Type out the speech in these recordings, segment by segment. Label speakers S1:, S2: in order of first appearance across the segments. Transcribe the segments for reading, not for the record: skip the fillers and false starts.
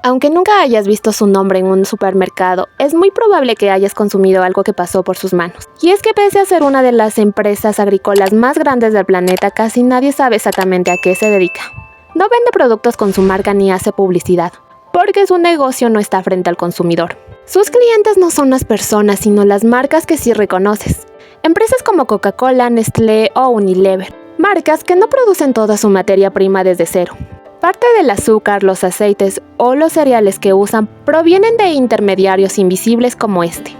S1: Aunque nunca hayas visto su nombre en un supermercado, es muy probable que hayas consumido algo que pasó por sus manos. Y es que pese a ser una de las empresas agrícolas más grandes del planeta, casi nadie sabe exactamente a qué se dedica. No vende productos con su marca ni hace publicidad, porque su negocio no está frente al consumidor. Sus clientes no son las personas, sino las marcas que sí reconoces. Empresas como Coca-Cola, Nestlé o Unilever. Marcas que no producen toda su materia prima desde cero. Parte del azúcar, los aceites o los cereales que usan provienen de intermediarios invisibles como este.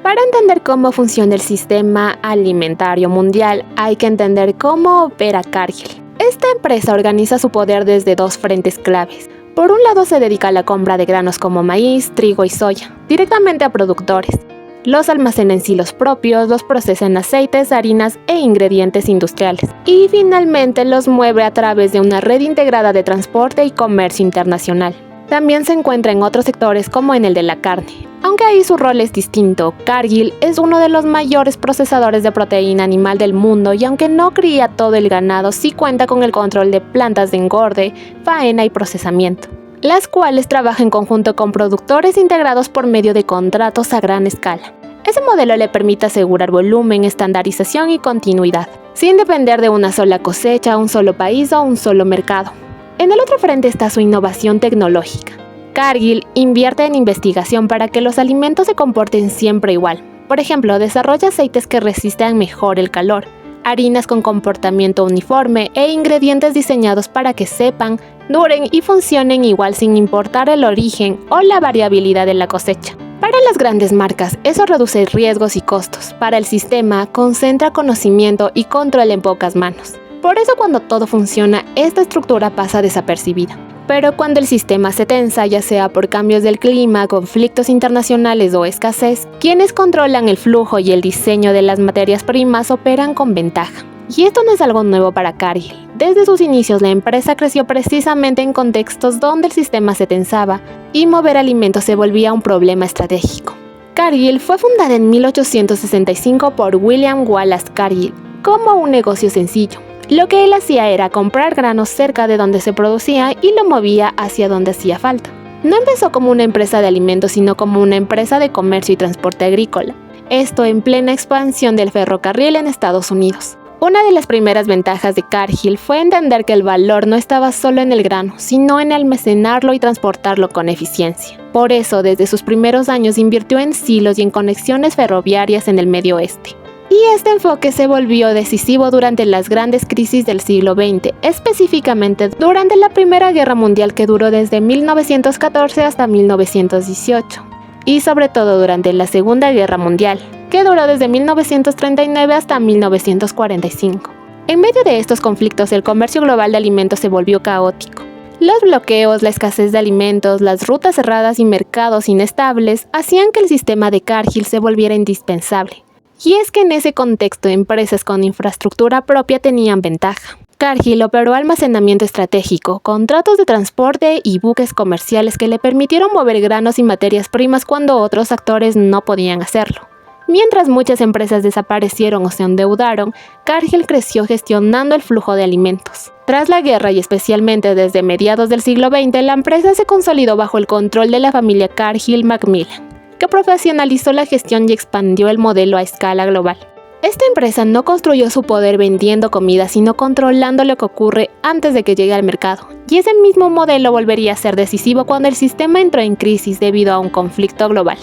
S1: Para entender cómo funciona el sistema alimentario mundial, hay que entender cómo opera Cargill. Esta empresa organiza su poder desde dos frentes claves. Por un lado se dedica a la compra de granos como maíz, trigo y soya, directamente a productores. Los almacena en silos propios, los procesa en aceites, harinas e ingredientes industriales. Y finalmente los mueve a través de una red integrada de transporte y comercio internacional. También se encuentra en otros sectores como en el de la carne. Aunque ahí su rol es distinto, Cargill es uno de los mayores procesadores de proteína animal del mundo y aunque no cría todo el ganado, sí cuenta con el control de plantas de engorde, faena y procesamiento, las cuales trabajan en conjunto con productores integrados por medio de contratos a gran escala. Ese modelo le permite asegurar volumen, estandarización y continuidad, sin depender de una sola cosecha, un solo país o un solo mercado. En el otro frente está su innovación tecnológica. Cargill invierte en investigación para que los alimentos se comporten siempre igual. Por ejemplo, desarrolla aceites que resistan mejor el calor, harinas con comportamiento uniforme e ingredientes diseñados para que sepan, duren y funcionen igual sin importar el origen o la variabilidad de la cosecha. Para las grandes marcas, eso reduce riesgos y costos. Para el sistema, concentra conocimiento y control en pocas manos. Por eso cuando todo funciona, esta estructura pasa desapercibida. Pero cuando el sistema se tensa, ya sea por cambios del clima, conflictos internacionales o escasez, quienes controlan el flujo y el diseño de las materias primas operan con ventaja. Y esto no es algo nuevo para Cargill. Desde sus inicios, la empresa creció precisamente en contextos donde el sistema se tensaba y mover alimentos se volvía un problema estratégico. Cargill fue fundada en 1865 por William Wallace Cargill como un negocio sencillo. Lo que él hacía era comprar granos cerca de donde se producía y lo movía hacia donde hacía falta. No empezó como una empresa de alimentos, sino como una empresa de comercio y transporte agrícola. Esto en plena expansión del ferrocarril en Estados Unidos. Una de las primeras ventajas de Cargill fue entender que el valor no estaba solo en el grano, sino en almacenarlo y transportarlo con eficiencia. Por eso, desde sus primeros años invirtió en silos y en conexiones ferroviarias en el Medio Oeste. Y este enfoque se volvió decisivo durante las grandes crisis del siglo XX, específicamente durante la Primera Guerra Mundial que duró desde 1914 hasta 1918, y sobre todo durante la Segunda Guerra Mundial, que duró desde 1939 hasta 1945. En medio de estos conflictos, el comercio global de alimentos se volvió caótico. Los bloqueos, la escasez de alimentos, las rutas cerradas y mercados inestables hacían que el sistema de Cargill se volviera indispensable. Y es que en ese contexto, empresas con infraestructura propia tenían ventaja. Cargill operó almacenamiento estratégico, contratos de transporte y buques comerciales que le permitieron mover granos y materias primas cuando otros actores no podían hacerlo. Mientras muchas empresas desaparecieron o se endeudaron, Cargill creció gestionando el flujo de alimentos. Tras la guerra y especialmente desde mediados del siglo XX, la empresa se consolidó bajo el control de la familia Cargill-Macmillan, que profesionalizó la gestión y expandió el modelo a escala global. Esta empresa no construyó su poder vendiendo comida, sino controlando lo que ocurre antes de que llegue al mercado. Y ese mismo modelo volvería a ser decisivo cuando el sistema entró en crisis debido a un conflicto global.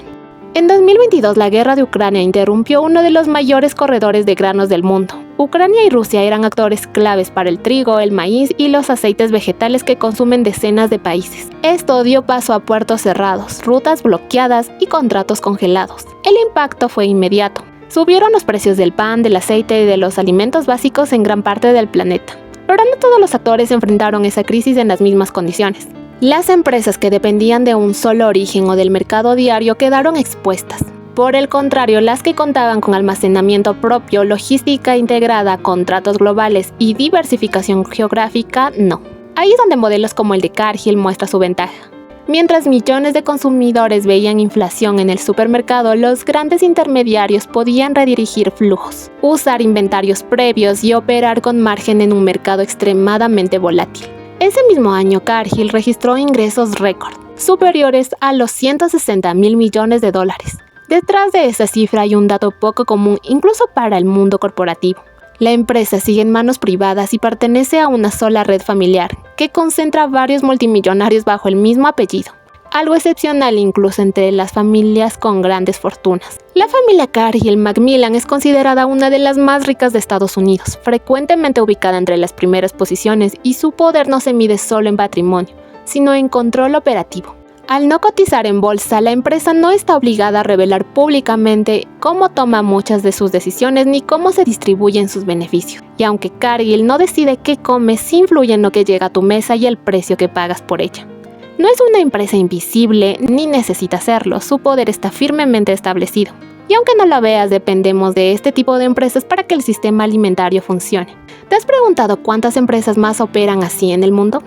S1: En 2022, la guerra de Ucrania interrumpió uno de los mayores corredores de granos del mundo. Ucrania y Rusia eran actores claves para el trigo, el maíz y los aceites vegetales que consumen decenas de países. Esto dio paso a puertos cerrados, rutas bloqueadas y contratos congelados. El impacto fue inmediato. Subieron los precios del pan, del aceite y de los alimentos básicos en gran parte del planeta. Pero no todos los actores enfrentaron esa crisis en las mismas condiciones. Las empresas que dependían de un solo origen o del mercado diario quedaron expuestas. Por el contrario, las que contaban con almacenamiento propio, logística integrada, contratos globales y diversificación geográfica, no. Ahí es donde modelos como el de Cargill muestra su ventaja. Mientras millones de consumidores veían inflación en el supermercado, los grandes intermediarios podían redirigir flujos, usar inventarios previos y operar con margen en un mercado extremadamente volátil. Ese mismo año, Cargill registró ingresos récord, superiores a los 160.000 millones de dólares. Detrás de esa cifra hay un dato poco común incluso para el mundo corporativo. La empresa sigue en manos privadas y pertenece a una sola red familiar, que concentra varios multimillonarios bajo el mismo apellido. Algo excepcional incluso entre las familias con grandes fortunas. La familia Cargill-Macmillan es considerada una de las más ricas de Estados Unidos, frecuentemente ubicada entre las primeras posiciones, y su poder no se mide solo en patrimonio, sino en control operativo. Al no cotizar en bolsa, la empresa no está obligada a revelar públicamente cómo toma muchas de sus decisiones ni cómo se distribuyen sus beneficios. Y aunque Cargill no decide qué comes, sí influye en lo que llega a tu mesa y el precio que pagas por ella. No es una empresa invisible, ni necesita serlo, su poder está firmemente establecido. Y aunque no lo veas, dependemos de este tipo de empresas para que el sistema alimentario funcione. ¿Te has preguntado cuántas empresas más operan así en el mundo?